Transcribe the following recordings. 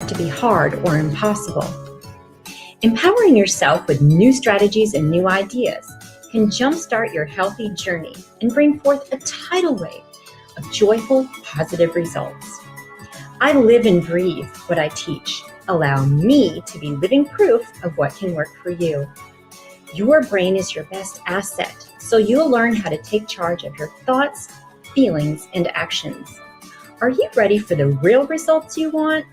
to be hard or impossible. Empowering yourself with new strategies and new ideas can jumpstart your healthy journey and bring forth a tidal wave of joyful, positive results. I live and breathe what I teach. Allow me to be living proof of what can work for you. Your brain is your best asset, so you'll learn how to take charge of your thoughts, feelings, and actions. Are you ready for the real results you want?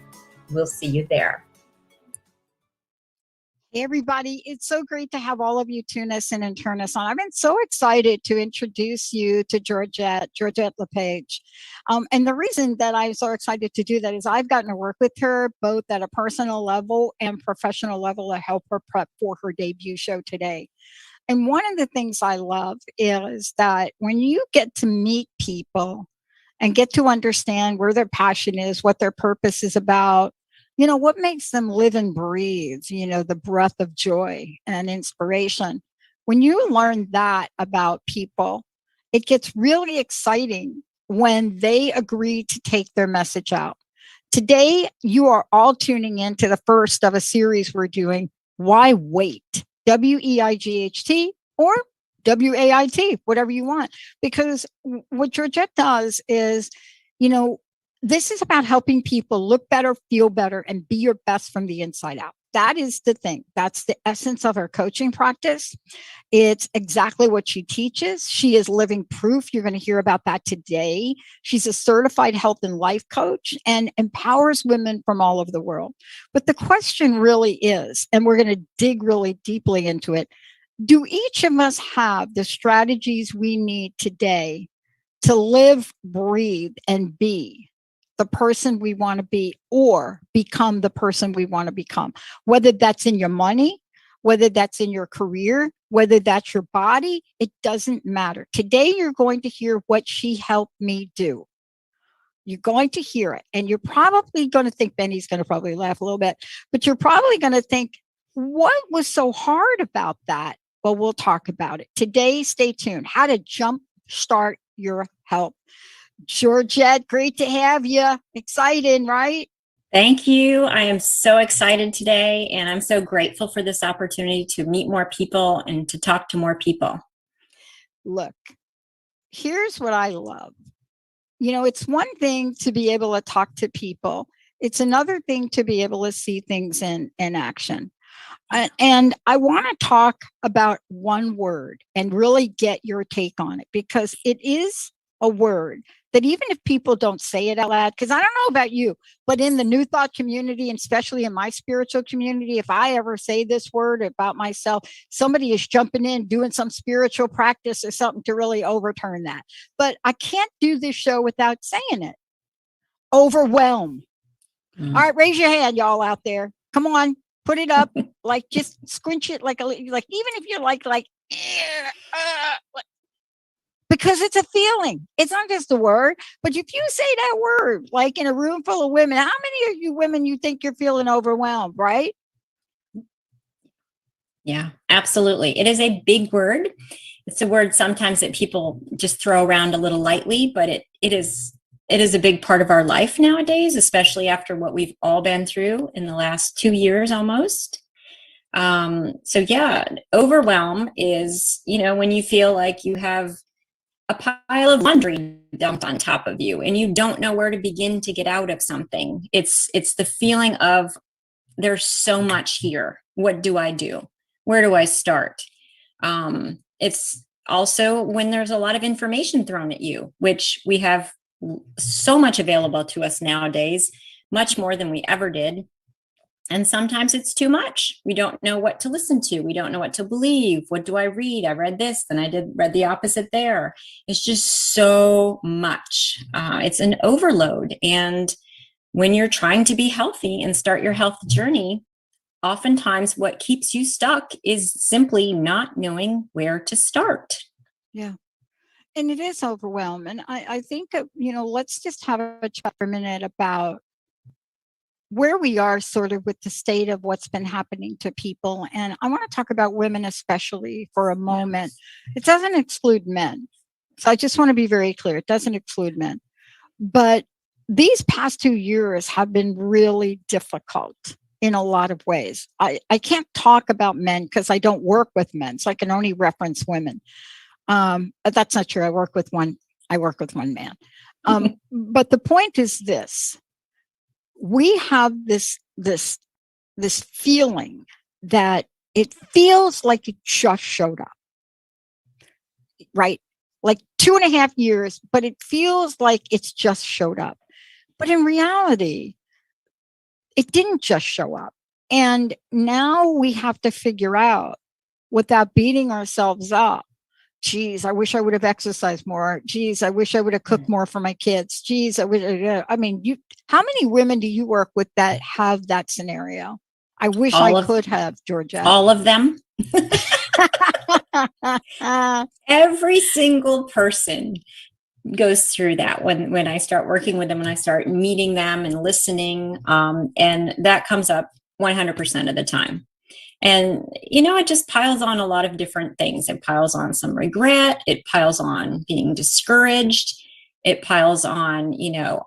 We'll see you there. Hey everybody, it's so great to have all of you tune us in and turn us on. I've been so excited to introduce you to Georgette LePage. And the reason that I'm so excited to do that is I've gotten to work with her both at a personal level and professional level to help her prep for her debut show today. And one of the things I love is that when you get to meet people and get to understand where their passion is, what their purpose is about, you know, what makes them live and breathe, you know, the breath of joy and inspiration. When you learn that about people, it gets really exciting when they agree to take their message out. Today, you are all tuning in to the first of a series we're doing, Why Wait? WEIGHT or WAIT, whatever you want. Because what Georgette does is, you know, this is about helping people look better, feel better, and be your best from the inside out. That is the thing. That's the essence of her coaching practice. It's exactly what she teaches. She is living proof. You're going to hear about that today. She's a certified health and life coach and empowers women from all over the world. But the question really is, and we're going to dig really deeply into it, do each of us have the strategies we need today to live, breathe, and be the person we want to be or become the person we want to become? Whether that's in your money, whether that's in your career, whether that's your body, it doesn't matter. Today, you're going to hear what she helped me do. You're going to hear it. And you're probably going to think, Benny's going to probably laugh a little bit, but you're probably going to think, what was so hard about that? Well, we'll talk about it. Today, stay tuned. How to jumpstart your health. Georgette, great to have you. Exciting, right? Thank you. I am so excited today, and I'm so grateful for this opportunity to meet more people and to talk to more people. Look, here's what I love. You know, it's one thing to be able to talk to people. It's another thing to be able to see things in action. And I want to talk about one word and really get your take on it, because it is a word that even if people don't say it out loud, because I don't know about you, but in the New Thought community, and especially in my spiritual community, if I ever say this word about myself, somebody is jumping in, doing some spiritual practice or something to really overturn that. But I can't do this show without saying it. Overwhelm. All right, raise your hand, y'all out there. Come on, put it up. Like, just scrunch it like even if you're like, because it's a feeling. It's not just a word. But if you say that word, like in a room full of women, how many of you women you think you're feeling overwhelmed, right? Yeah, absolutely. It is a big word. It's a word sometimes that people just throw around a little lightly, but it is a big part of our life nowadays, especially after what we've all been through in the last 2 years almost. So yeah, overwhelm is, you know, when you feel like you have a pile of laundry dumped on top of you and you don't know where to begin to get out of something. It's the feeling of, there's so much here. What do I do? Where do I start? It's also when there's a lot of information thrown at you, which we have so much available to us nowadays, much more than we ever did. And sometimes it's too much. We don't know what to listen to. We don't know what to believe. What do I read? I read this, then I read the opposite there. It's just so much. It's an overload. And when you're trying to be healthy and start your health journey, oftentimes what keeps you stuck is simply not knowing where to start. Yeah. And it is overwhelming. And I think, you know, let's just have a chat for a minute about where we are sort of with the state of what's been happening to people. And I want to talk about women especially for a moment. It doesn't exclude men. So I just want to be very clear. It doesn't exclude men. But these past 2 years have been really difficult in a lot of ways. I can't talk about men because I don't work with men, so I can only reference women. But that's not true. I work with one man. But the point is this: we have this feeling that it feels like it just showed up, right? Like 2.5 years, but it feels like it's just showed up. But in reality, it didn't just show up. And now we have to figure out, without beating ourselves up, geez, I wish I would have exercised more. Geez, I wish I would have cooked more for my kids. Geez, I mean, how many women do you work with that have that scenario? I wish I could have, Georgette. All of them. Every single person goes through that when I start working with them, when I start meeting them and listening. And that comes up 100% of the time. And, it just piles on a lot of different things. It piles on some regret. It piles on being discouraged. It piles on,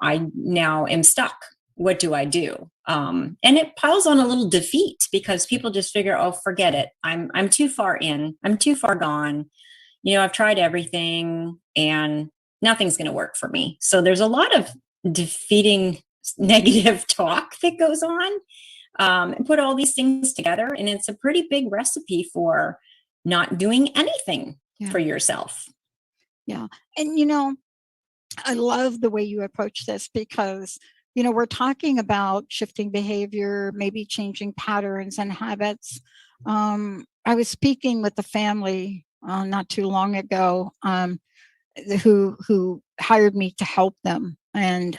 I now am stuck. What do I do? And it piles on a little defeat because people just figure, oh, forget it. I'm too far in. I'm too far gone. I've tried everything and nothing's going to work for me. So there's a lot of defeating negative talk that goes on. And put all these things together, and it's a pretty big recipe for not doing anything for yourself. Yeah. And, I love the way you approach this because, we're talking about shifting behavior, maybe changing patterns and habits. I was speaking with a family not too long ago who hired me to help them. And,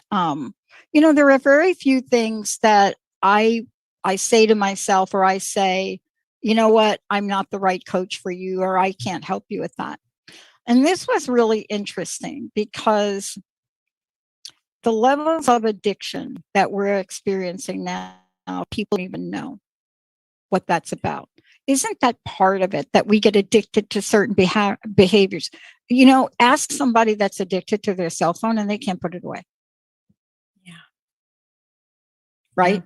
there are very few things that I say to myself, or I say, you know what, I'm not the right coach for you, or I can't help you with that. And this was really interesting because the levels of addiction that we're experiencing now, people don't even know what that's about. Isn't that part of it, that we get addicted to certain behaviors? Ask somebody that's addicted to their cell phone and they can't put it away. Yeah. Right?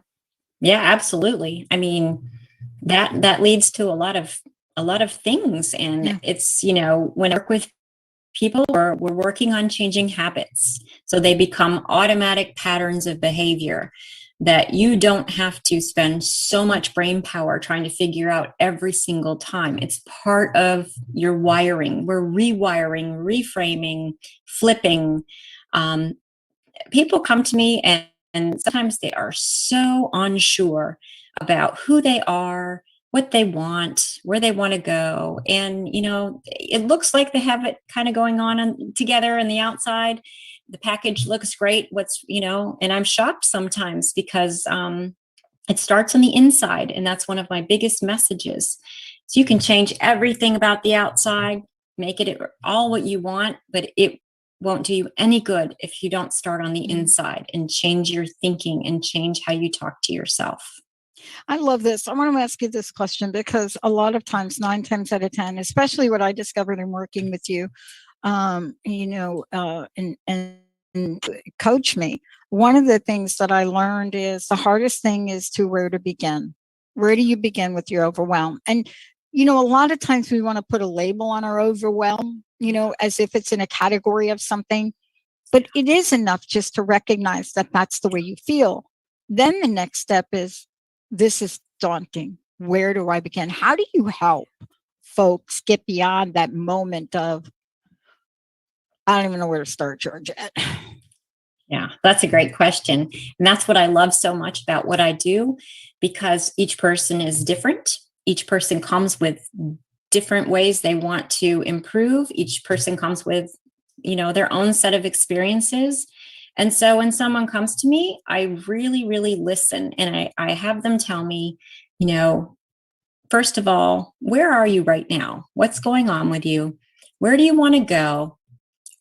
Yeah, absolutely. I mean, that leads to a lot of things. And it's, when I work with people, we're working on changing habits. So they become automatic patterns of behavior that you don't have to spend so much brain power trying to figure out every single time. It's part of your wiring. We're rewiring, reframing, flipping. People come to me and sometimes they are so unsure about who they are, what they want, where they want to go. And, it looks like they have it kind of going on together on the outside. The package looks great. And I'm shocked sometimes because it starts on the inside. And that's one of my biggest messages. So you can change everything about the outside, make it all what you want, but it won't do you any good if you don't start on the inside and change your thinking and change how you talk to yourself. I love this. I want to ask you this question because a lot of times, 9 times out of 10, especially what I discovered in working with you, and coach me. One of the things that I learned is the hardest thing is where to begin. Where do you begin with your overwhelm? And, a lot of times we want to put a label on our overwhelm, as if it's in a category of something. But it is enough just to recognize that that's the way you feel. Then the next step is, this is daunting. Where do I begin? How do you help folks get beyond that moment of, I don't even know where to start, Georgette? Yeah, that's a great question. And that's what I love so much about what I do, because each person is different. Each person comes with different ways they want to improve. Each person comes with, their own set of experiences. And so when someone comes to me, I really, really listen. And I have them tell me, first of all, where are you right now? What's going on with you? Where do you want to go?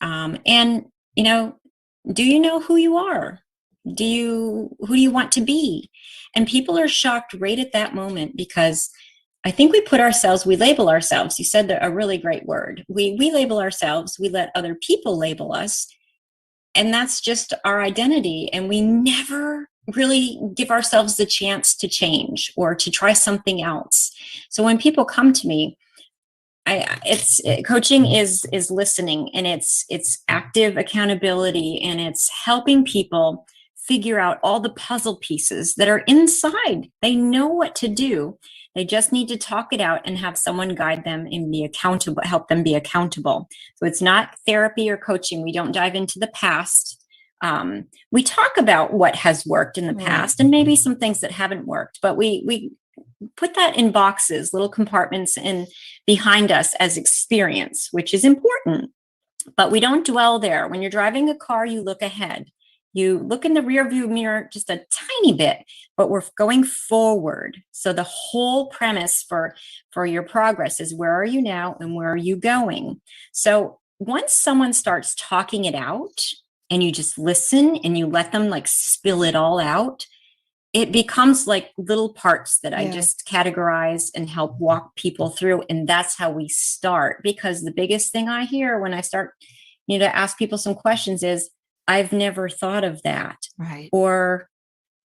And, do you know who you are? Who do you want to be? And people are shocked right at that moment because I think we label ourselves. You said a really great word. We label ourselves. We let other people label us. and that's just our identity. And we never really give ourselves the chance to change or to try something else. So when people come to me, coaching is listening, and it's active accountability, and it's helping people figure out all the puzzle pieces that are inside. They know what to do. They just need to talk it out and have someone guide them and be accountable, help them be accountable. So it's not therapy or coaching. We don't dive into the past. We talk about what has worked in the past and maybe some things that haven't worked, but we put that in boxes, little compartments, and behind us as experience, which is important, but we don't dwell there. When you're driving a car, you look ahead. You look in the rear view mirror just a tiny bit, but we're going forward. So the whole premise for your progress is, where are you now and where are you going? So once someone starts talking it out and you just listen and you let them like spill it all out, it becomes like little parts that I just categorize and help walk people through. And that's how we start. Because the biggest thing I hear when I start, to ask people some questions is, I've never thought of that. Right. Or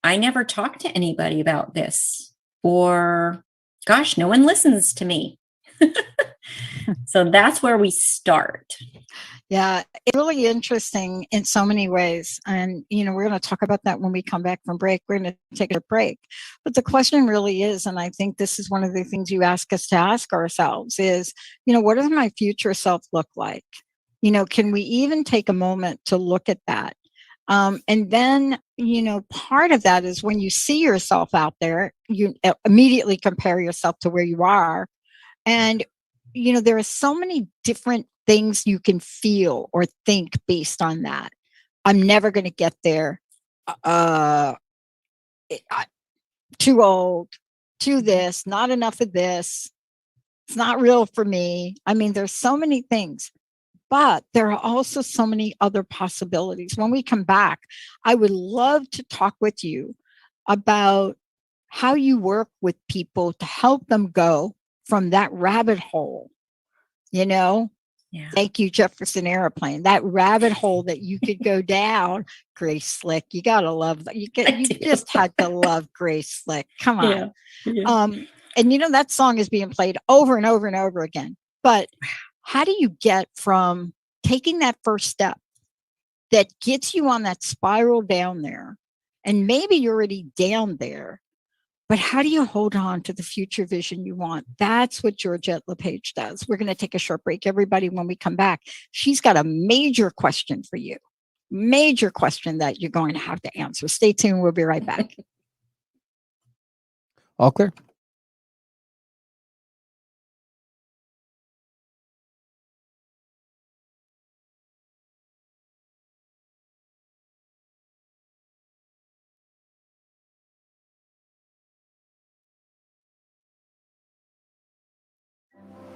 I never talked to anybody about this. Or, gosh, no one listens to me. So that's where we start. Yeah, it's really interesting in so many ways. And, we're going to talk about that when we come back from break. We're going to take a break. But the question really is, and I think this is one of the things you ask us to ask ourselves is, what does my future self look like? Can we even take a moment to look at that? And then, part of that is when you see yourself out there, you immediately compare yourself to where you are. And, there are so many different things you can feel or think based on that. I'm never going to get there. Too old, too this, not enough of this. It's not real for me. I mean, there's so many things. But there are also so many other possibilities. When we come back, I would love to talk with you about how you work with people to help them go from that rabbit hole. Thank you, Jefferson Airplane. That rabbit hole that you could go down. Grace Slick, you gotta love that. You just had to love Grace Slick. Come on. Yeah. And that song is being played over and over and over again. But how do you get from taking that first step that gets you on that spiral down there? And maybe you're already down there, but how do you hold on to the future vision you want? That's what Georgette LePage does. We're going to take a short break, everybody. When we come back, she's got a major question for you. Major question that you're going to have to answer. Stay tuned. We'll be right back. All clear.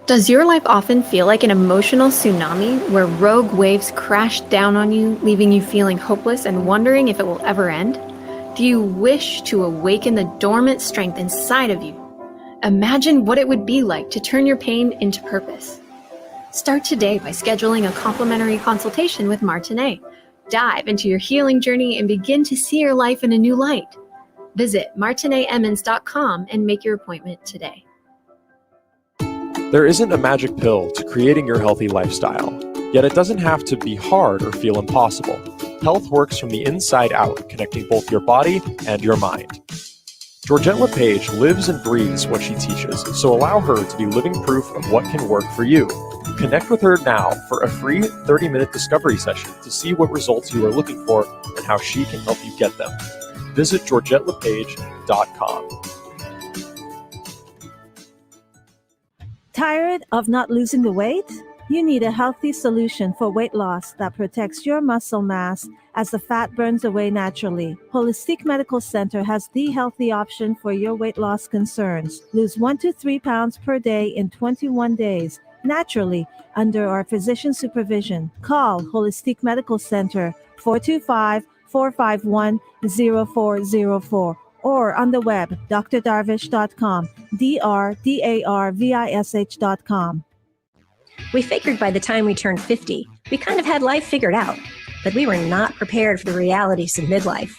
Does your life often feel like an emotional tsunami where rogue waves crash down on you, leaving you feeling hopeless and wondering if it will ever end? Do you wish to awaken the dormant strength inside of you? Imagine what it would be like to turn your pain into purpose. Start today by scheduling a complimentary consultation with Martinet. Dive into your healing journey and begin to see your life in a new light. Visit martinetemmons.com and make your appointment today. There isn't a magic pill to creating your healthy lifestyle, yet it doesn't have to be hard or feel impossible. Health works from the inside out, connecting both your body and your mind. Georgette LePage lives and breathes what she teaches, so allow her to be living proof of what can work for you. Connect with her now for a free 30-minute discovery session to see what results you are looking for and how she can help you get them. Visit GeorgetteLePage.com. Tired of not losing the weight? You need a healthy solution for weight loss that protects your muscle mass as the fat burns away naturally. Holistic Medical Center has the healthy option for your weight loss concerns. Lose 1 to 3 pounds per day in 21 days, naturally, under our physician supervision. Call Holistic Medical Center 425-451-0404 or on the web, drdarvish.com, drdarvish.com. We figured by the time we turned 50, we kind of had life figured out. but we were not prepared for the realities of midlife.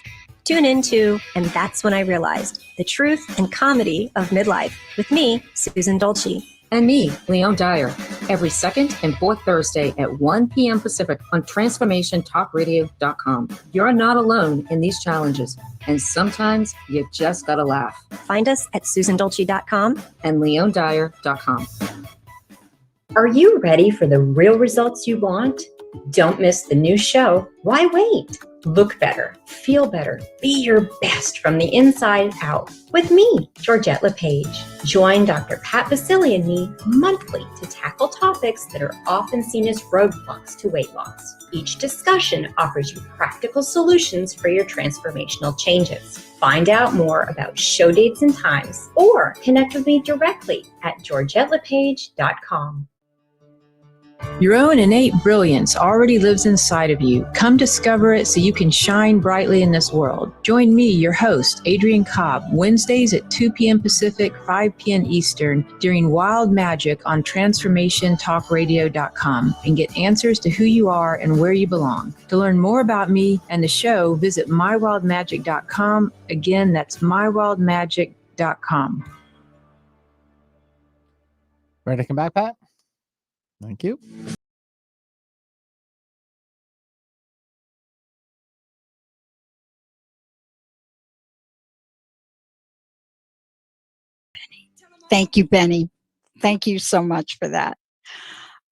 Tune into And That's When I Realized, the truth and comedy of midlife, with me, Susan Dolce. And me, Leon Dyer, every second and fourth Thursday at 1 p.m. Pacific on TransformationTalkRadio.com. You're not alone in these challenges, and sometimes you just gotta laugh. Find us at SusanDolce.com and LeonDyer.com. Are you ready for the real results you want? Don't miss the new show, Why Wait? Look better, feel better, be your best from the inside out. With me, Georgette LePage. Join Dr. Pat Basili and me monthly to tackle topics that are often seen as roadblocks to weight loss. Each discussion offers you practical solutions for your transformational changes. Find out more about show dates and times, or connect with me directly at GeorgetteLePage.com. Your own innate brilliance already lives inside of you. Come discover it so you can shine brightly in this world. Join me, your host, Adrienne Cobb, Wednesdays at 2 p.m. Pacific, 5 p.m. Eastern, during Wild Magic on TransformationTalkRadio.com, and get answers to who you are and where you belong. To learn more about me and the show, visit MyWildMagic.com. Again, that's MyWildMagic.com. Ready to come back, Pat? Thank you. Thank you, Benny. Thank you so much for that.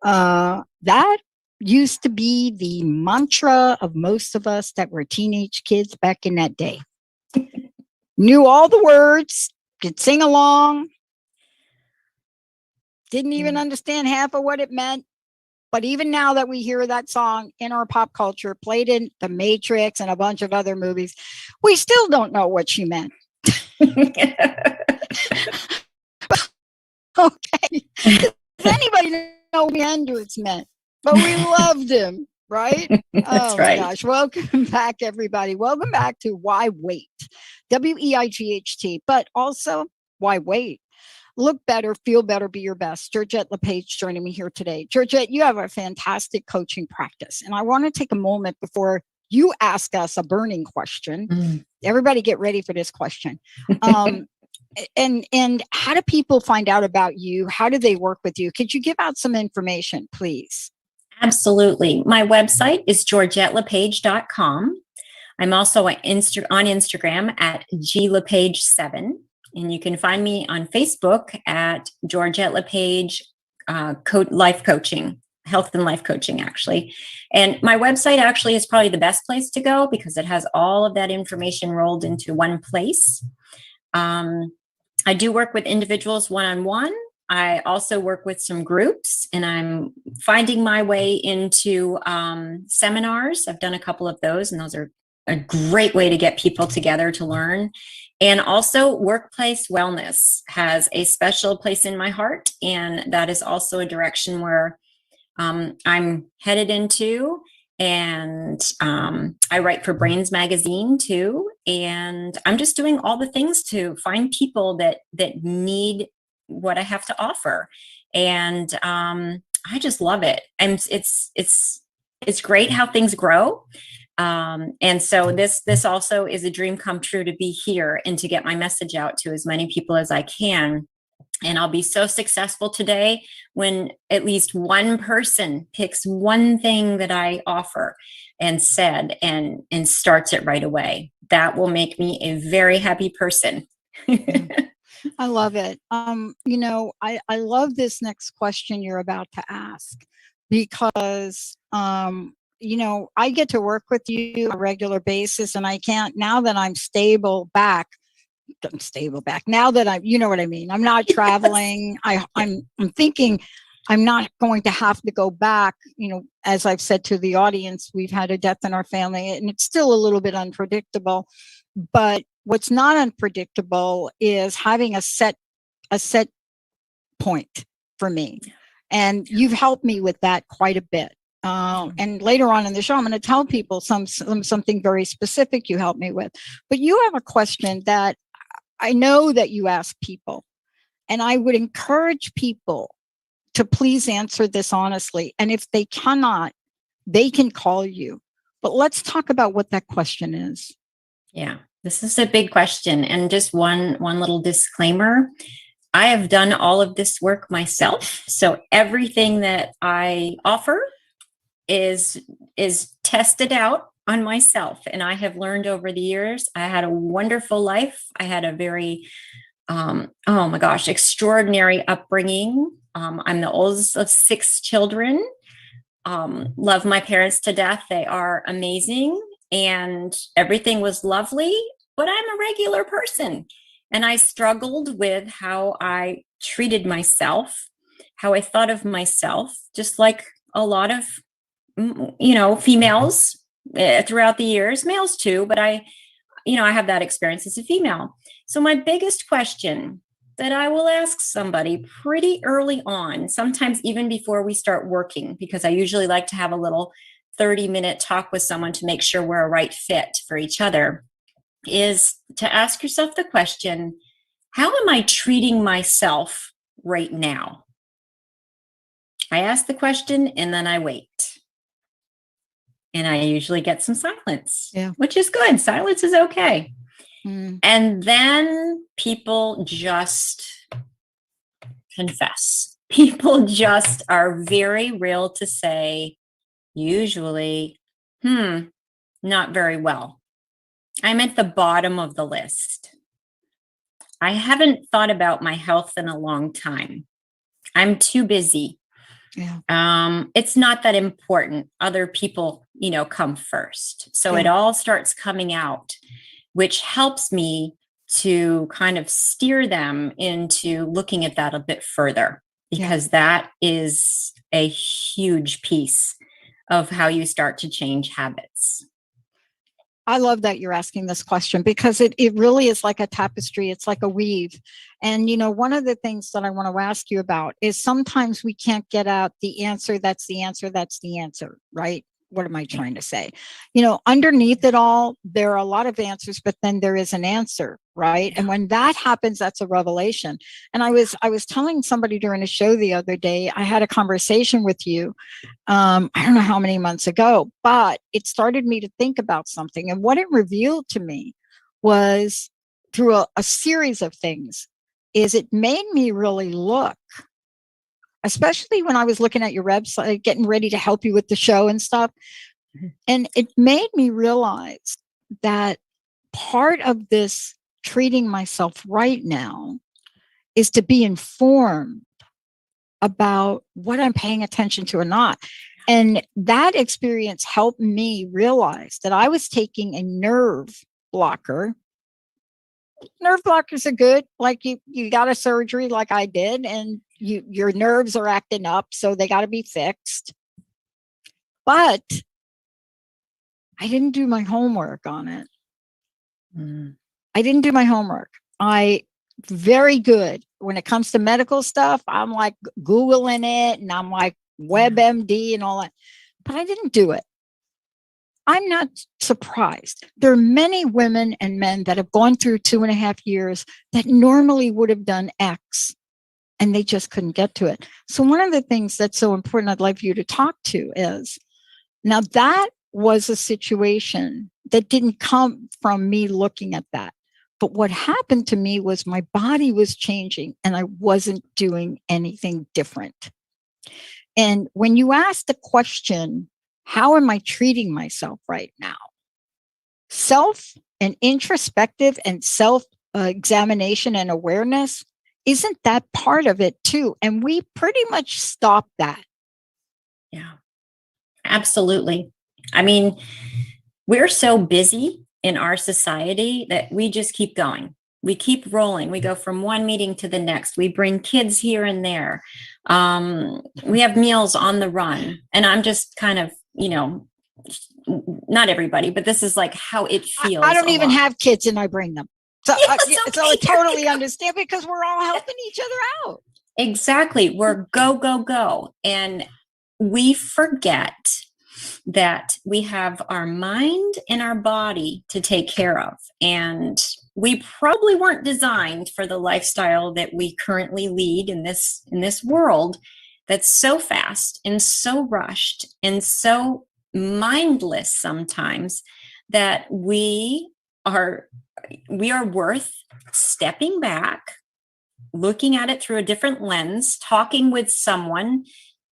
That used to be the mantra of most of us that were teenage kids back in that day. Knew all the words, could sing along, didn't even understand half of what it meant. But even now that we hear that song in our pop culture, played in The Matrix and a bunch of other movies, we still don't know what she meant. Okay. Does anybody know what Hendrix meant? But we loved him, right? That's right. My gosh. Welcome back, everybody. Welcome back to Why Wait? WEIGHT, but also Why Wait? Look better, feel better, be your best. Georgette LePage joining me here today. Georgette, you have a fantastic coaching practice. And I want to take a moment before you ask us a burning question. Everybody get ready for this question. And how do people find out about you? How do they work with you? Could you give out some information, please? Absolutely. My website is GeorgetteLePage.com. I'm also on Instagram at GLePage7. And you can find me on Facebook at Georgette LePage Life Coaching, Health and Life Coaching, actually. And my website actually is probably the best place to go because it has all of that information rolled into one place. I do work with individuals one-on-one. I also work with some groups, and I'm finding my way into seminars. I've done a couple of those, and those are a great way to get people together to learn. And also, workplace wellness has a special place in my heart, and that is also a direction where I'm headed into. And I write for Brains Magazine too, and I'm just doing all the things to find people that need what I have to offer, and I just love it. And it's great how things grow. And so this also is a dream come true to be here and to get my message out to as many people as I can. And I'll be so successful today when at least one person picks one thing that I offer and said and starts it right away. That will make me a very happy person. I love it. I love this next question you're about to ask because, I get to work with you on a regular basis, and I can't, now that I'm stable back, now that you know what I mean? I'm not traveling. I'm thinking I'm not going to have to go back. As I've said to the audience, we've had a death in our family, and it's still a little bit unpredictable. But what's not unpredictable is having a set point for me. And you've helped me with that quite a bit. And later on in the show, I'm going to tell people something very specific you helped me with. But you have a question that I know that you ask people, and I would encourage people to please answer this honestly. And if they cannot, they can call you. But let's talk about what that question is. Yeah, this is a big question. And just one little disclaimer. I have done all of this work myself. So everything that I offer is tested out on myself. And I have learned over the years. I had a wonderful life. I had a very, oh my gosh, extraordinary upbringing. I'm the oldest of 6 children. Love my parents to death. They are amazing. And everything was lovely, but I'm a regular person. And I struggled with how I treated myself, how I thought of myself, just like a lot of, females throughout the years, males too, but I have that experience as a female. So my biggest question that I will ask somebody pretty early on, sometimes even before we start working, because I usually like to have a little 30-minute talk with someone to make sure we're a right fit for each other, is to ask yourself the question, how am I treating myself right now? I ask the question and then I wait. And I usually get some silence, which is good. Silence is okay. And then people just confess. People just are very real to say, usually, not very well. I'm at the bottom of the list. I haven't thought about my health in a long time. I'm too busy. Yeah. It's not that important. Other people, come first. So it all starts coming out, which helps me to kind of steer them into looking at that a bit further, because that is a huge piece of how you start to change habits. I love that you're asking this question, because it really is like a tapestry. It's like a weave. And, one of the things that I want to ask you about is sometimes we can't get out the answer. That's the answer. That's the answer, right? What am I trying to say? Underneath it all, there are a lot of answers, but then there is an answer, right? And when that happens, that's a revelation. And I was telling somebody during a show the other day, I had a conversation with you. I don't know how many months ago, but it started me to think about something. And what it revealed to me was, through a series of things, is it made me really look, especially when I was looking at your website, getting ready to help you with the show and stuff. And it made me realize that part of this treating myself right now is to be informed about what I'm paying attention to or not. And that experience helped me realize that I was taking a nerve blocker. Nerve blockers are good. Like you got a surgery like I did, and your nerves are acting up, so they got to be fixed. But I didn't do my homework on it. I didn't do my homework. Very good when it comes to medical stuff. I'm like Googling it, and I'm like WebMD and all that, but I didn't do it. I'm not surprised. There are many women and men that have gone through 2.5 years that normally would have done X, and they just couldn't get to it. So one of the things that's so important I'd like for you to talk to is, now that was a situation that didn't come from me looking at that. But what happened to me was my body was changing and I wasn't doing anything different. And when you ask the question, how am I treating myself right now? Self and introspective and self-examination and awareness, isn't that part of it too? And we pretty much stop that. Yeah, absolutely. I mean, we're so busy in our society that we just keep going. We keep rolling. We go from one meeting to the next. We bring kids here and there. We have meals on the run. And I'm just kind of, not everybody, but this is like how it feels. I don't even have kids and I bring them. So, so I totally understand, because we're all helping each other out. Exactly. We're go, go, go. And we forget that we have our mind and our body to take care of. And we probably weren't designed for the lifestyle that we currently lead in this world that's so fast and so rushed and so mindless sometimes that we are worth stepping back, looking at it through a different lens, talking with someone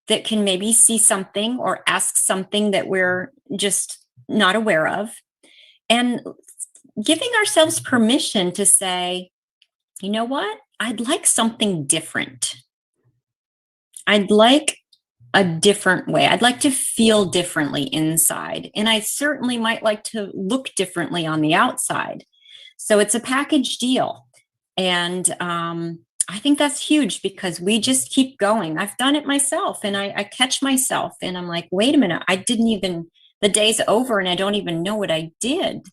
that can maybe see something or ask something that we're just not aware of, and giving ourselves permission to say, you know what? I'd like something different. I'd like a different way. I'd like to feel differently inside. And I certainly might like to look differently on the outside. So it's a package deal. And I think that's huge because we just keep going. I've done it myself, and I catch myself and I'm like, wait a minute, the day's over and I don't even know what I did.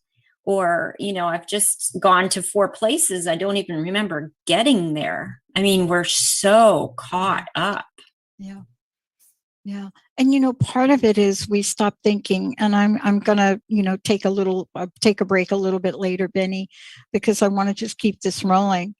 Or, I've just gone to 4 places. I don't even remember getting there. I mean, we're so caught up. Yeah. Yeah. And, part of it is we stop thinking, and I'm going to, take a break a little bit later, Benny, because I want to just keep this rolling.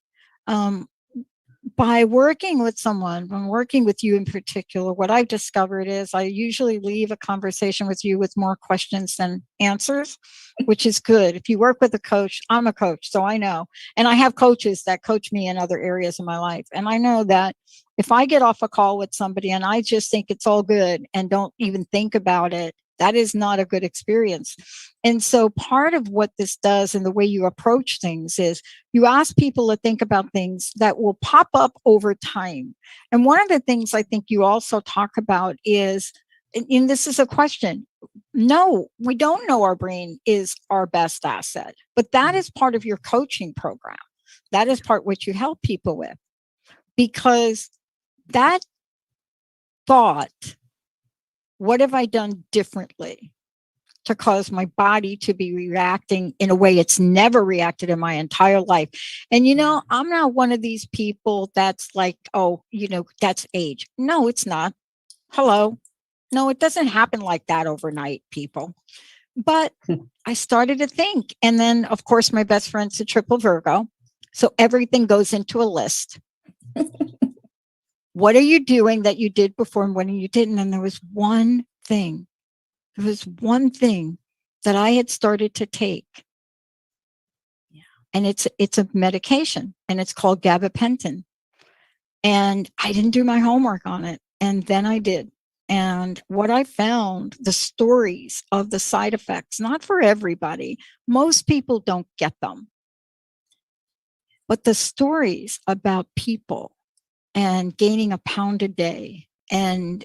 By working with someone, when working with you in particular, what I've discovered is I usually leave a conversation with you with more questions than answers, which is good. If you work with a coach, I'm a coach, so I know. And I have coaches that coach me in other areas of my life. And I know that if I get off a call with somebody and I just think it's all good and don't even think about it, that is not a good experience. And so part of what this does and the way you approach things is you ask people to think about things that will pop up over time. And one of the things I think you also talk about is, and this is a question, no, we don't know our brain is our best asset, but that is part of your coaching program. That is part what you help people with, because that thought, what have I done differently to cause my body to be reacting in a way it's never reacted in my entire life? And, I'm not one of these people that's like, oh, that's age. No, it's not. Hello. No, it doesn't happen like that overnight, people. But I started to think. And then, of course, my best friend's a triple Virgo. So everything goes into a list. What are you doing that you did before and when you didn't? And there was one thing. There was one thing that I had started to take. Yeah. And it's a medication, and it's called gabapentin. And I didn't do my homework on it. And then I did. And what I found, the stories of the side effects, not for everybody, most people don't get them. But the stories about people and gaining 1 pound a day, and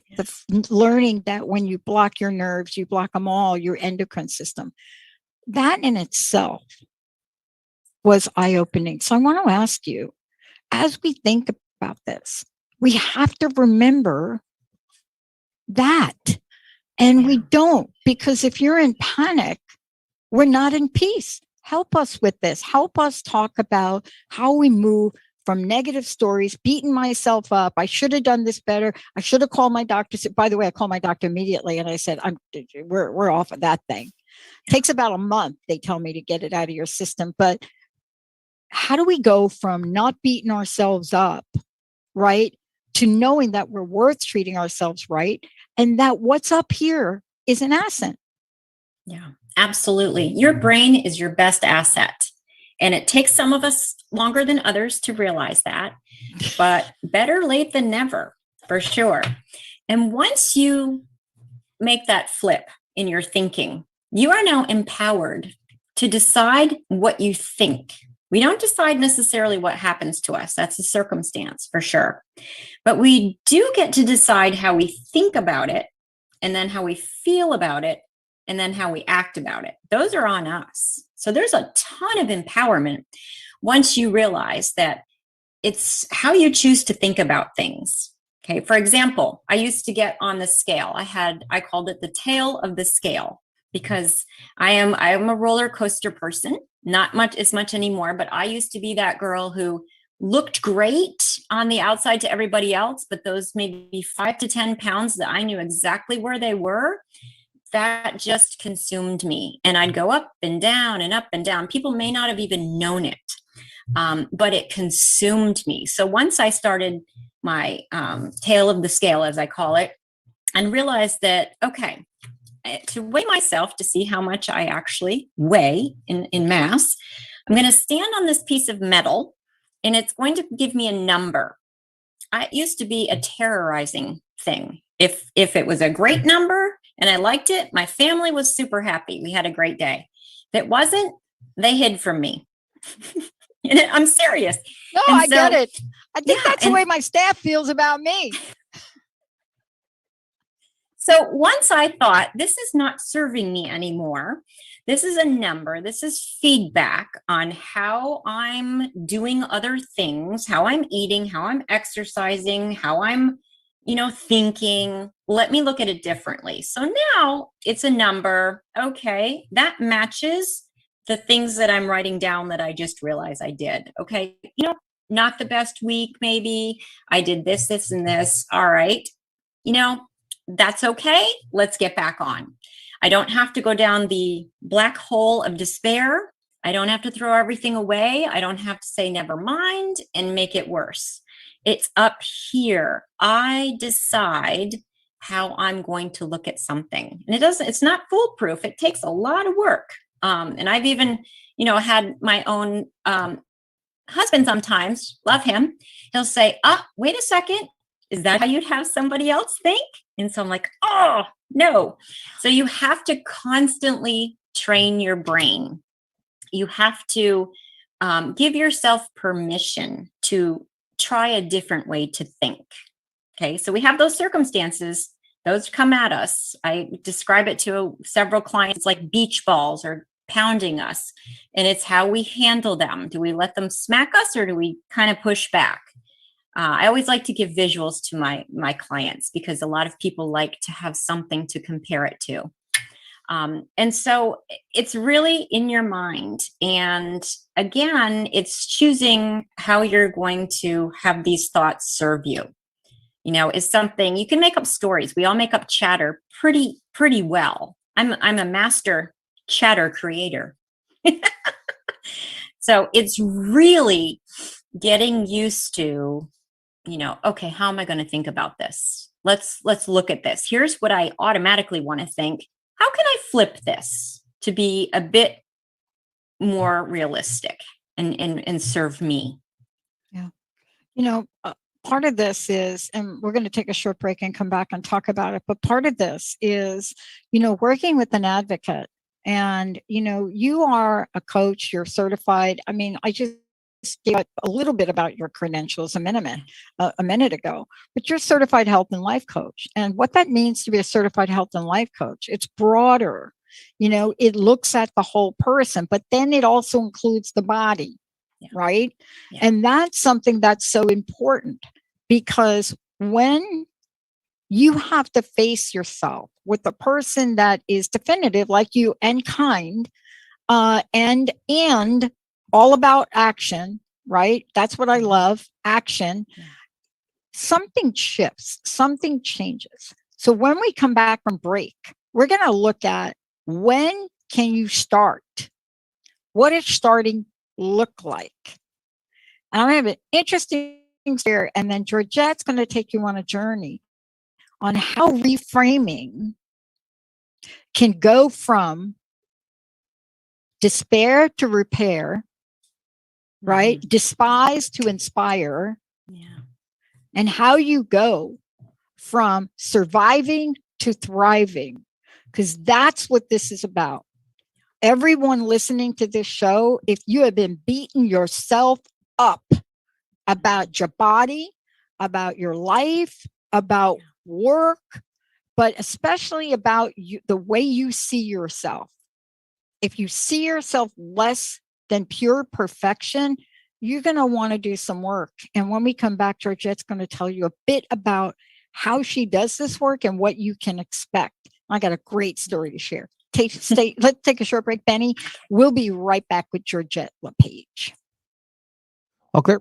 learning that when you block your nerves, you block them all, your endocrine system, that in itself was eye-opening. So I want to ask you, as we think about this, we have to remember that. And we don't, because if you're in panic, we're not in peace. Help us with this. Help us talk about how we move from negative stories, beating myself up. I should have done this better. I should have called my doctor. By the way, I called my doctor immediately and I said, we're off of that thing. It takes about a month, they tell me, to get it out of your system. But how do we go from not beating ourselves up, right, to knowing that we're worth treating ourselves right, and that what's up here is an asset? Yeah, absolutely. Your brain is your best asset. And it takes some of us longer than others to realize that, but better late than never, for sure. And once you make that flip in your thinking, you are now empowered to decide what you think. We don't decide necessarily what happens to us. That's a circumstance, for sure. But we do get to decide how we think about it, and then how we feel about it, and then how we act about it. Those are on us. So there's a ton of empowerment once you realize that it's how you choose to think about things. Okay. For example, I used to get on the scale. I called it the tail of the scale, because I am a roller coaster person, not much as much anymore, but I used to be that girl who looked great on the outside to everybody else, but those maybe 5 to 10 pounds that I knew exactly where they were, that just consumed me. And I'd go up and down and up and down. People may not have even known it, but it consumed me. So once I started my tail of the scale, as I call it, and realized that, okay, to weigh myself to see how much I actually weigh in mass. I'm going to stand on this piece of metal, and it's going to give me a number. It used to be a terrorizing thing. If it was a great number and I liked it, my family was super happy. We had a great day. If it wasn't, they hid from me. And I'm serious. No, and I get it. I think that's the and way my staff feels about me. So once I thought, this is not serving me anymore. This is a number. This is feedback on how I'm doing other things, how I'm eating, how I'm exercising, how I'm, thinking. Let me look at it differently. So now it's a number. Okay, that matches the things that I'm writing down that I just realized I did. Okay, not the best week, maybe. I did this, this, and this. All right. That's okay. Let's get back on. I don't have to go down the black hole of despair. I don't have to throw everything away. I don't have to say never mind and make it worse. It's up here. I decide how I'm going to look at something. And it's not foolproof. It takes a lot of work. And I've even, had my own husband sometimes, love him. He'll say, wait a second. Is that how you'd have somebody else think? And so I'm like, oh, no. So you have to constantly train your brain. You have to give yourself permission to try a different way to think. Okay, so we have those circumstances. Those come at us. I describe it to several clients like beach balls or pounding us. And it's how we handle them. Do we let them smack us or do we kind of push back? I always like to give visuals to my clients because a lot of people like to have something to compare it to. And so it's really in your mind. And again, it's choosing how you're going to have these thoughts serve you. Is something you can make up stories. We all make up chatter pretty well. I'm a master chatter creator. So it's really getting used to, okay, how am I going to think about this? Let's look at this. Here's what I automatically want to think. How can I flip this to be a bit more realistic and serve me? Yeah. Part of this is, and we're going to take a short break and come back and talk about it, but part of this is, working with an advocate. And, you are a coach, you're certified. I mean, I just gave a little bit about your credentials a minute ago, but you're a certified health and life coach. And what that means to be a certified health and life coach, it's broader. It looks at the whole person, but then it also includes the body, right? Yeah. And that's something that's so important because when you have to face yourself with a person that is definitive like you and kind, and all about action, right? That's what I love, action. Yeah. Something shifts, something changes. So when we come back from break, we're going to look at when can you start? What does starting look like? And I'm going to have an interesting here, and then Georgette's going to take you on a journey on how reframing can go from despair to repair, right? Mm-hmm. Despise to inspire. Yeah. And how you go from surviving to thriving, because that's what this is about. Everyone listening to this show, if you have been beating yourself up about your body, about your life, about work, but especially about you, the way you see yourself. If you see yourself less than pure perfection, you're going to want to do some work. And when we come back, Georgette's going to tell you a bit about how she does this work and what you can expect. I got a great story to share. Let's take a short break, Benny. We'll be right back with Georgette LePage. Okay.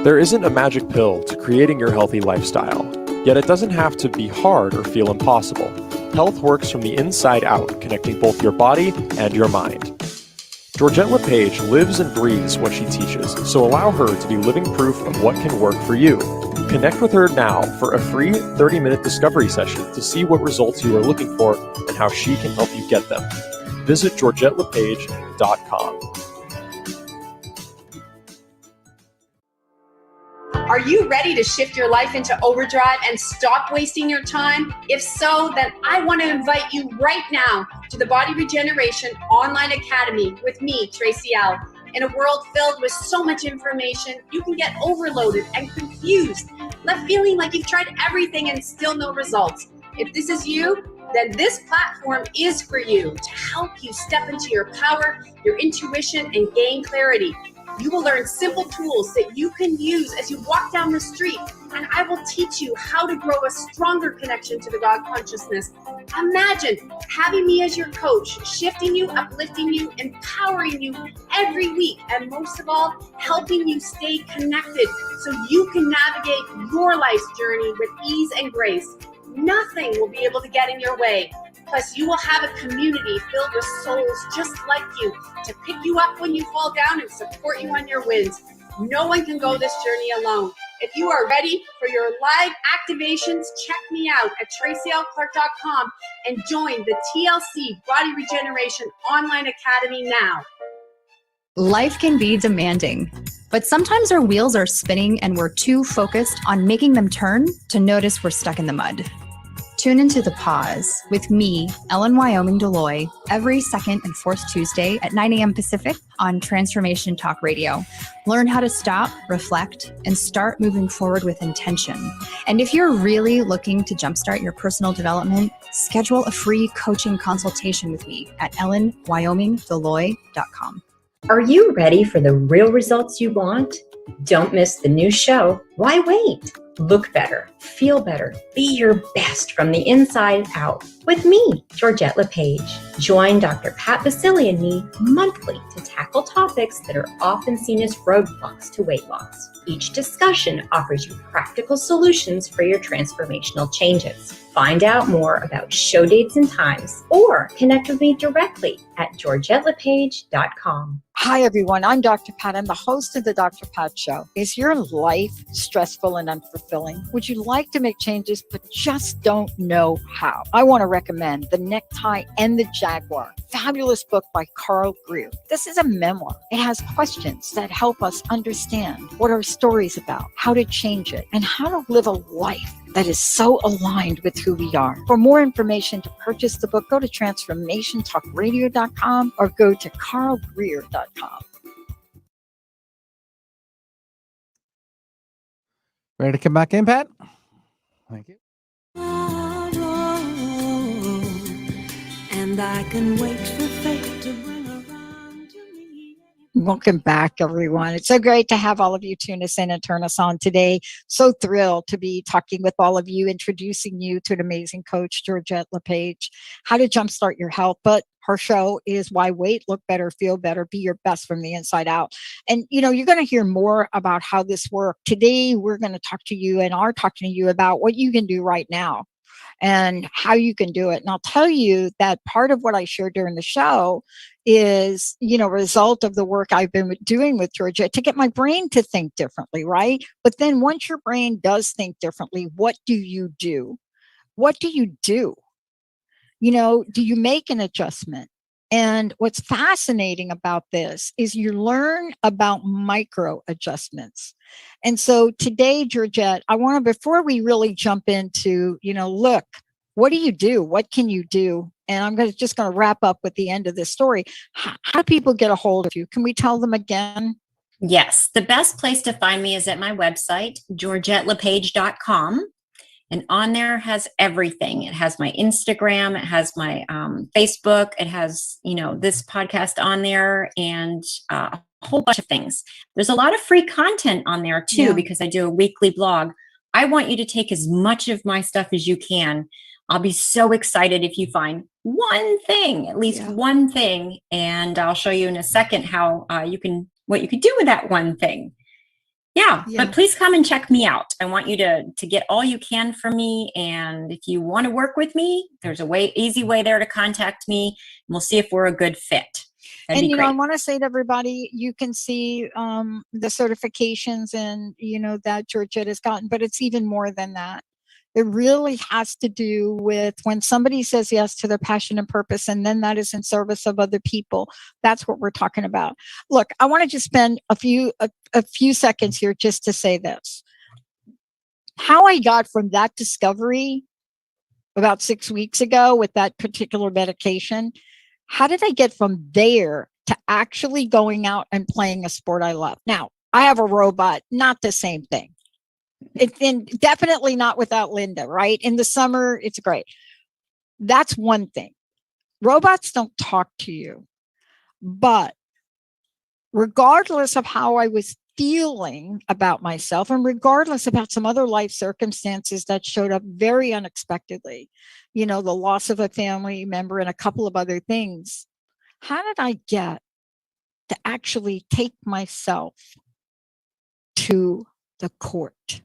There isn't a magic pill to creating your healthy lifestyle, yet it doesn't have to be hard or feel impossible. Health works from the inside out, connecting both your body and your mind. Georgette LePage lives and breathes what she teaches, so allow her to be living proof of what can work for you. Connect with her now for a free 30-minute discovery session to see what results you are looking for and how she can help you get them. Visit GeorgetteLePage.com. Are you ready to shift your life into overdrive and stop wasting your time? If so, then I want to invite you right now to the Body Regeneration Online Academy with me, Tracy L. In a world filled with so much information, you can get overloaded and confused, left feeling like you've tried everything and still no results. If this is you, then this platform is for you to help you step into your power, your intuition, and gain clarity. You will learn simple tools that you can use as you walk down the street, and I will teach you how to grow a stronger connection to the God consciousness. Imagine having me as your coach, shifting you, uplifting you, empowering you every week, and most of all, helping you stay connected so you can navigate your life's journey with ease and grace. Nothing will be able to get in your way. Plus, you will have a community filled with souls just like you to pick you up when you fall down and support you on your wins. No one can go this journey alone. If you are ready for your live activations, check me out at tracylclark.com and join the TLC Body Regeneration Online Academy now. Life can be demanding, but sometimes our wheels are spinning and we're too focused on making them turn to notice we're stuck in the mud. Tune into The Pause with me, Ellen Wyoming Deloy, every second and fourth Tuesday at 9 a.m. Pacific on Transformation Talk Radio. Learn how to stop, reflect, and start moving forward with intention. And if you're really looking to jumpstart your personal development, schedule a free coaching consultation with me at ellenwyomingdeloy.com. Are you ready for the real results you want? Don't miss the new show, Why Wait? Look better, feel better, be your best from the inside out with me, Georgette LePage. Join Dr. Pat Basili and me monthly to tackle topics that are often seen as roadblocks to weight loss. Each discussion offers you practical solutions for your transformational changes. Find out more about show dates and times or connect with me directly at GeorgetteLePage.com. Hi, everyone. I'm Dr. Pat. I'm the host of the Dr. Pat Show. Is your life stressful and unfulfilling? Would you like to make changes but just don't know how? I want to recommend The Necktie and the Jaguar. Fabulous book by Carl Greer. This is a memoir. It has questions that help us understand what our story's about, how to change it, and how to live a life that is so aligned with who we are. For more information to purchase the book, go to transformationtalkradio.com or go to carlgreer.com. Ready to come back in, Pat? Thank you. And I can wait for fate to bring around to me. Welcome back, everyone. It's so great to have all of you tune us in and turn us on today. So thrilled to be talking with all of you, introducing you to an amazing coach, Georgette LePage, how to jumpstart your health. But her show is Why Wait? Look better, feel better, be your best from the inside out. And, you know, you're going to hear more about how this works. Today, we're going to talk to you and are talking to you about what you can do right now and how you can do it. And I'll tell you that part of what I shared during the show is, you know, a result of the work I've been doing with Georgette to get my brain to think differently, right? But then once your brain does think differently, what do you do? What do you do? You know, do you make an adjustment? And what's fascinating about this is you learn about micro adjustments. And so today, Georgette, I want to, before we really jump into, you know, look, what do you do? What can you do? And I'm just going to wrap up with the end of this story. How do people get a hold of you? Can we tell them again? Yes. The best place to find me is at my website, GeorgetteLePage.com. And on there has everything. It has my Instagram, it has my Facebook, it has, you know, this podcast on there and a whole bunch of things. There's a lot of free content on there too, because I do a weekly blog. I want you to take as much of my stuff as you can. I'll be so excited if you find one thing, at least one thing. And I'll show you in a second how what you could do with that one thing. Yeah, but please come and check me out. I want you to get all you can from me. And if you want to work with me, there's easy way there to contact me. And we'll see if we're a good fit. That'd And, be great. I want to say to everybody, you can see the certifications and, that Georgette has gotten, but it's even more than that. It really has to do with when somebody says yes to their passion and purpose, and then that is in service of other people. That's what we're talking about. Look, I want to just spend a few seconds here just to say this. How I got from that discovery about 6 weeks ago with that particular medication, how did I get from there to actually going out and playing a sport I love? Now, I have a robot, not the same thing. And definitely not without Linda, right? In the summer, it's great. That's one thing. Robots don't talk to you. But regardless of how I was feeling about myself, and regardless about some other life circumstances that showed up very unexpectedly, the loss of a family member and a couple of other things, how did I get to actually take myself to the court?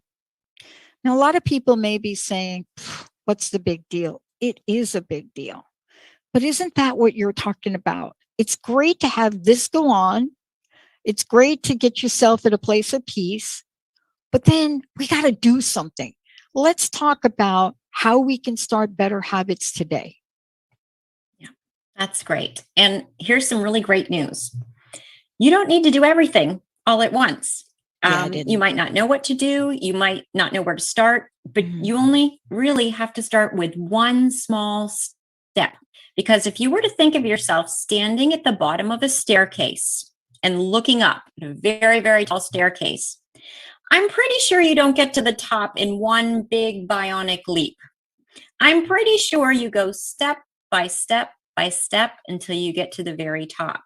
Now, a lot of people may be saying, what's the big deal? It is a big deal. But isn't that what you're talking about? It's great to have this go on. It's great to get yourself at a place of peace. But then we got to do something. Let's talk about how we can start better habits today. Yeah, that's great. And here's some really great news. You don't need to do everything all at once. You might not know what to do. You might not know where to start, but you only really have to start with one small step. Because if you were to think of yourself standing at the bottom of a staircase and looking up at a very, very tall staircase, I'm pretty sure you don't get to the top in one big bionic leap. I'm pretty sure you go step by step by step until you get to the very top.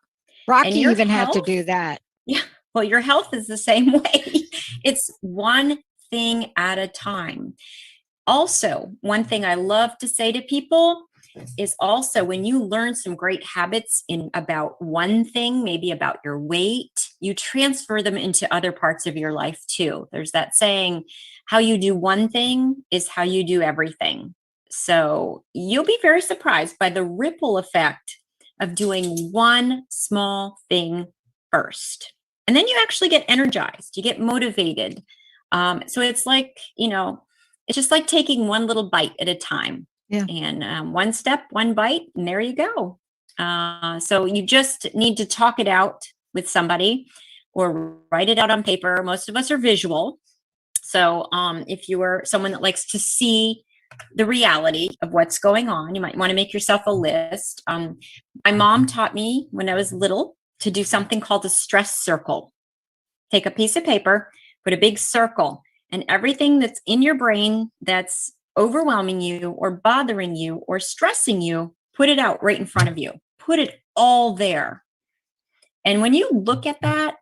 Rocky even had to do that. Yeah. Well, your health is the same way. It's one thing at a time. Also, one thing I love to say to people is also when you learn some great habits in about one thing, maybe about your weight, you transfer them into other parts of your life too. There's that saying, how you do one thing is how you do everything. So you'll be very surprised by the ripple effect of doing one small thing first. And then you actually get energized, you get motivated. So it's like, it's just like taking one little bite at a time. Yeah. And one step, one bite, and there you go. So you just need to talk it out with somebody or write it out on paper. Most of us are visual. So if you are someone that likes to see the reality of what's going on, you might want to make yourself a list. My mom taught me when I was little to do something called a stress circle. Take a piece of paper, put a big circle, and everything that's in your brain that's overwhelming you or bothering you or stressing you, put it out right in front of you. Put it all there. And when you look at that,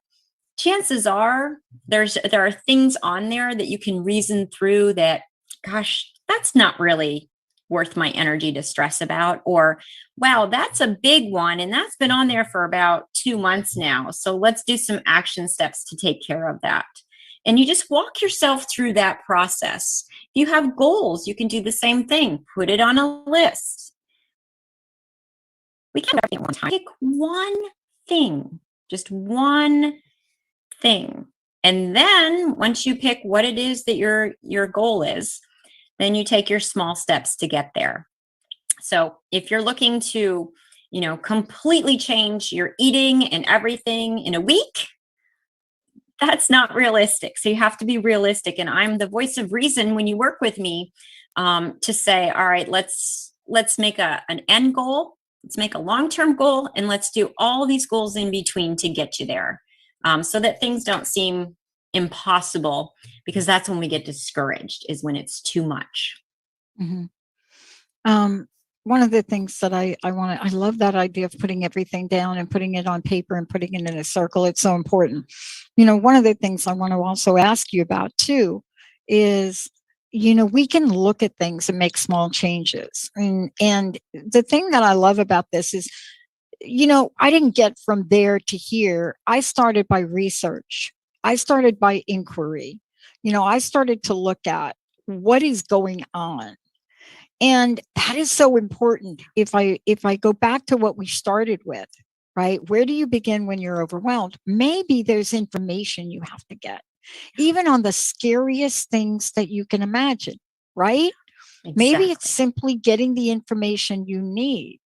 chances are there are things on there that you can reason through that, gosh, that's not really worth my energy to stress about, or wow, that's a big one and that's been on there for about 2 months now, so let's do some action steps to take care of that. And you just walk yourself through that process. If you have goals, you can do the same thing. Put it on a list. We can't do everything at one time. Pick one thing, just one thing. And then once you pick what it is that your goal is, then you take your small steps to get there. So if you're looking to, completely change your eating and everything in a week, that's not realistic. So you have to be realistic. And I'm the voice of reason when you work with me to say, all right, let's make an end goal. Let's make a long-term goal. And let's do all these goals in between to get you there so that things don't seem impossible, because that's when we get discouraged, is when it's too much. Mm-hmm. One of the things that I love that idea of putting everything down and putting it on paper and putting it in a circle. It's so important. One of the things I want to also ask you about too is, we can look at things and make small changes. And the thing that I love about this is, I didn't get from there to here. I started by research. I started by inquiry. I started to look at what is going on. And that is so important. If I go back to what we started with, right? Where do you begin when you're overwhelmed? Maybe there's information you have to get, even on the scariest things that you can imagine, right? Exactly. Maybe it's simply getting the information you need,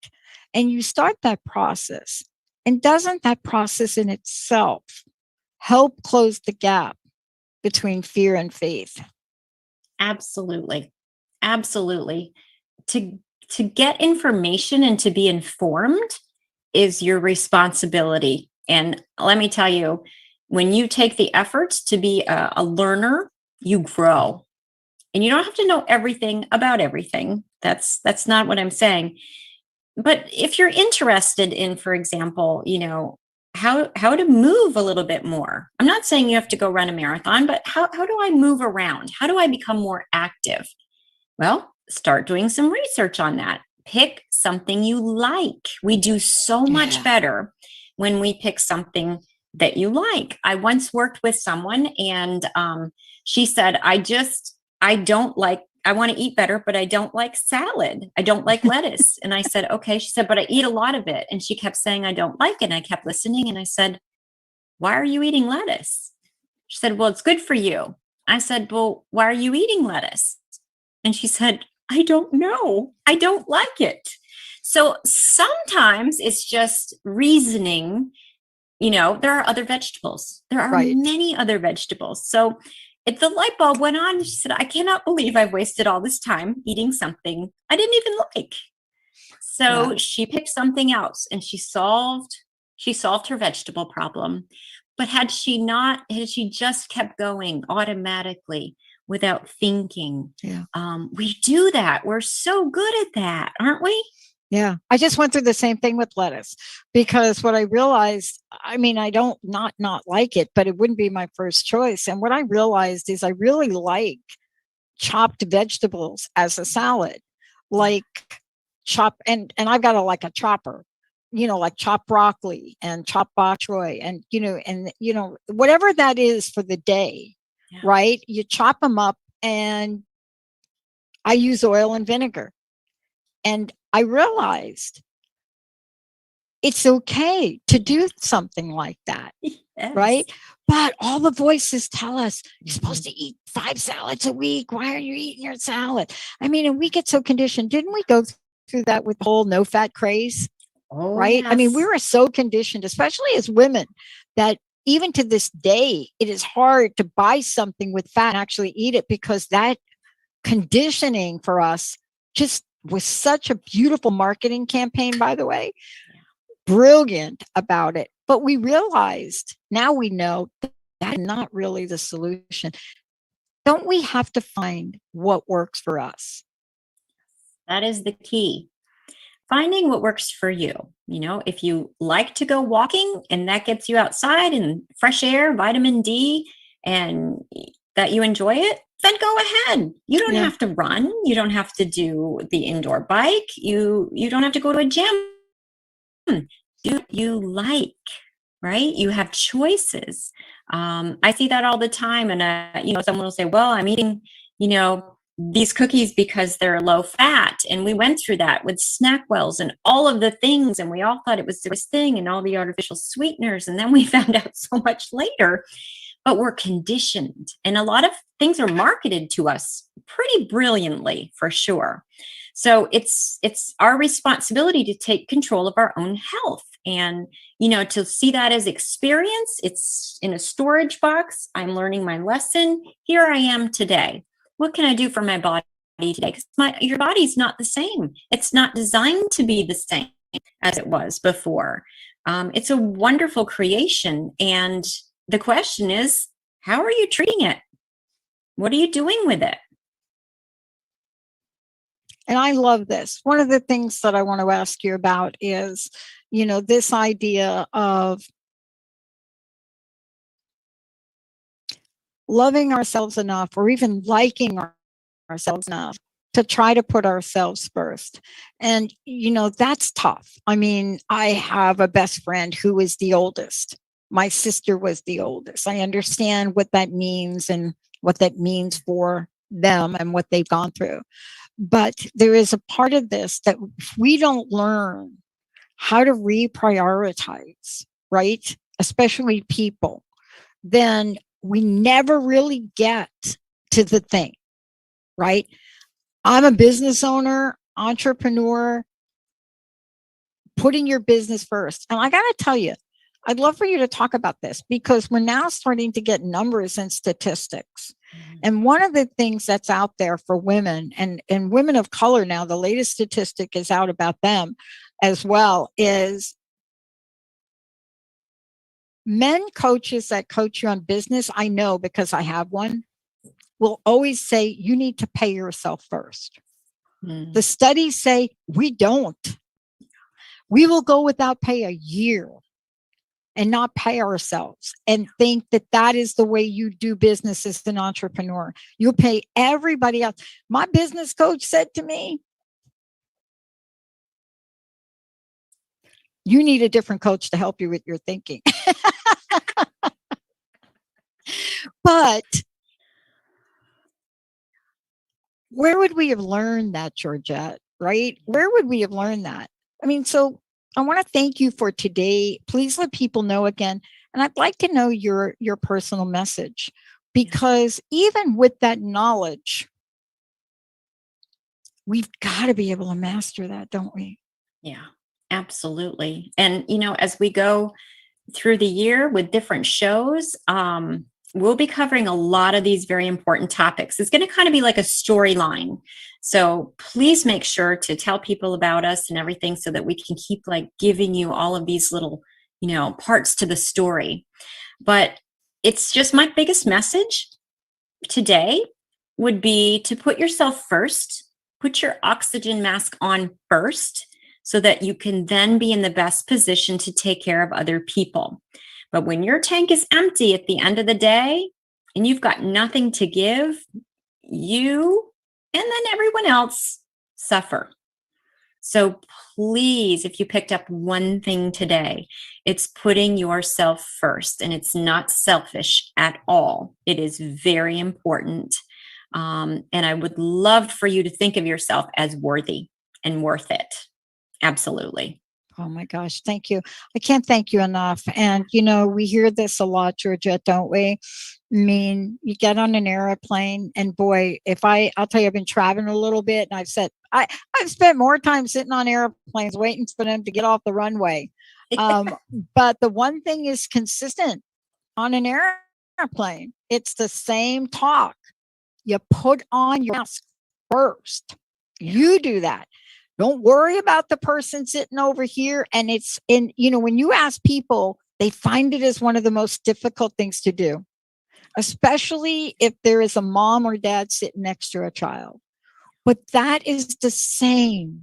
and you start that process. And doesn't that process in itself help close the gap between fear and faith? Absolutely. Absolutely. To get information and to be informed is your responsibility. And let me tell you, when you take the efforts to be a learner, you grow. And you don't have to know everything about everything. That's not what I'm saying. But if you're interested in, for example, how to move a little bit more. I'm not saying you have to go run a marathon, but how do I move around? How do I become more active? Well, start doing some research on that. Pick something you like. We do so much better when we pick something that you like. I once worked with someone, and she said, I want to eat better, but I don't like salad. I don't like lettuce. And I said, okay. She said, but I eat a lot of it. And she kept saying, I don't like it. And I kept listening. And I said, why are you eating lettuce? She said, well, it's good for you. I said, well, why are you eating lettuce? And she said, I don't know. I don't like it. So sometimes it's just reasoning. There are other vegetables. There are many other vegetables. So if the light bulb went on, she said, I cannot believe I've wasted all this time eating something I didn't even like. So she picked something else, and she solved her vegetable problem. But had she just kept going automatically without thinking, we do that. We're so good at that, aren't we? Yeah. I just went through the same thing with lettuce, because what I realized, I don't not like it, but it wouldn't be my first choice. And what I realized is I really like chopped vegetables as a salad, like and I've got a chopper, like chopped broccoli and chopped bok choy and, whatever that is for the day, right? You chop them up, and I use oil and vinegar. And I realized it's okay to do something like that, right? But all the voices tell us you're supposed to eat 5 salads a week. Why are you eating your salad? And we get so conditioned. Didn't we go through that with the whole no-fat craze? Right? Yes. We were so conditioned, especially as women, that even to this day, it is hard to buy something with fat and actually eat it, because that conditioning for us just was such a beautiful marketing campaign, by the way. Brilliant about it. But we realized, now we know that's not really the solution. Don't we have to find what works for us? That is the key. Finding what works for you. If you like to go walking and that gets you outside and fresh air, vitamin D, and that you enjoy it, then go ahead. You don't have to run. You don't have to do the indoor bike. You don't have to go to a gym. Do what you like, right? You have choices. I see that all the time. And, someone will say, well, I'm eating, these cookies because they're low fat. And we went through that with Snackwells and all of the things. And we all thought it was this thing and all the artificial sweeteners. And then we found out so much later, but we're conditioned. And a lot of things are marketed to us pretty brilliantly, for sure. So it's our responsibility to take control of our own health, and, to see that as experience. It's in a storage box. I'm learning my lesson. Here I am today. What can I do for my body today? Because your body's not the same. It's not designed to be the same as it was before. It's a wonderful creation. And the question is, how are you treating it? What are you doing with it? And I love this. One of the things that I want to ask you about is, this idea of loving ourselves enough, or even liking ourselves enough to try to put ourselves first. And, that's tough. I have a best friend who is the oldest, my sister was the oldest. I understand what that means and what that means for them and what they've gone through. But there is a part of this that if we don't learn how to reprioritize, right? Especially people, then we never really get to the thing, right? I'm a business owner, entrepreneur, putting your business first. And I got to tell you, I'd love for you to talk about this because we're now starting to get numbers and statistics. And one of the things that's out there for women and women of color now, the latest statistic is out about them as well, is men coaches that coach you on business, I know because I have one, will always say you need to pay yourself first. The studies say we don't. We will go without pay a year and not pay ourselves and think that that is the way you do business as an entrepreneur. You pay everybody else. My business coach said to me, you need a different coach to help you with your thinking. But where would we have learned that, Georgette, right? Where would we have learned that? I mean, so I want to thank you for today. Please let people know again. And I'd like to know your personal message, because even with that knowledge, we've got to be able to master that, don't we? Yeah, absolutely. And, you know, as we go through the year with different shows, we'll be covering a lot of these very important topics. It's going to kind of be like a storyline. So please make sure to tell people about us and everything so that we can keep like giving you all of these little, you know, parts to the story. But it's just my biggest message today would be to put yourself first, put your oxygen mask on first so that you can then be in the best position to take care of other people. But when your tank is empty at the end of the day and you've got nothing to give, you and then everyone else suffer. So please, if you picked up one thing today, it's putting yourself first, and it's not selfish at all. It is very important. And I would love for you to think of yourself as worthy and worth it. Absolutely. Oh my gosh, thank you. I can't thank you enough. And, you know, we hear this a lot, Georgette, don't we? I mean, you get on an airplane and boy, I'll tell you, I've been traveling a little bit and I've spent more time sitting on airplanes waiting for them to get off the runway. But the one thing is consistent on an airplane. It's the same talk. You put on your mask first. You do that. Don't worry about the person sitting over here. And when you ask people, they find it as one of the most difficult things to do, especially if there is a mom or dad sitting next to a child. But that is the same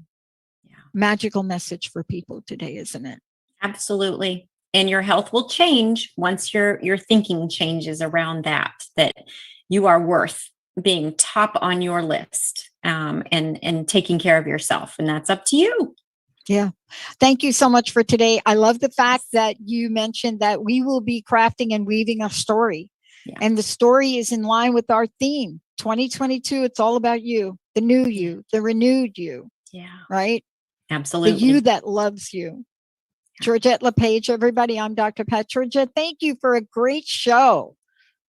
magical message for people today, isn't it? Absolutely. And your health will change once your thinking changes around that you are worth being top on your list, and taking care of yourself. And that's up to you. Yeah. Thank you so much for today. I love the fact that you mentioned that we will be crafting and weaving a story. Yeah. And the story is in line with our theme. 2022, it's all about you, the new you, the renewed you. Yeah. Right? Absolutely. The you that loves you. Yeah. Georgette LePage, everybody. I'm Dr. Pat. Georgette, thank you for a great show.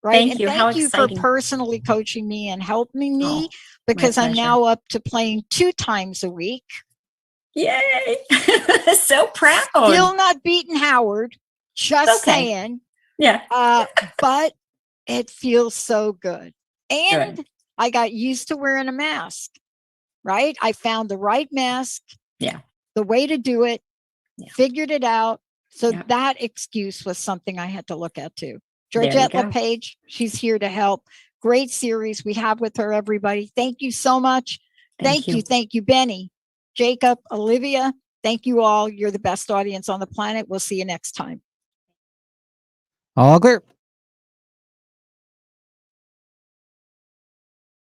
Right. Thank you. Thank you for personally coaching me and helping me, because I'm now up to playing 2 times a week. Yay. So proud. Still not beating Howard. Just saying. Yeah. But it feels so good. And I got used to wearing a mask. Right. I found the right mask. Yeah. The way to do it. Yeah. Figured it out. So that excuse was something I had to look at too. Georgette LePage, she's here to help. Great series we have with her, everybody. Thank you so much. Thank you. Thank you, Benny, Jacob, Olivia. Thank you all. You're the best audience on the planet. We'll see you next time. All clear.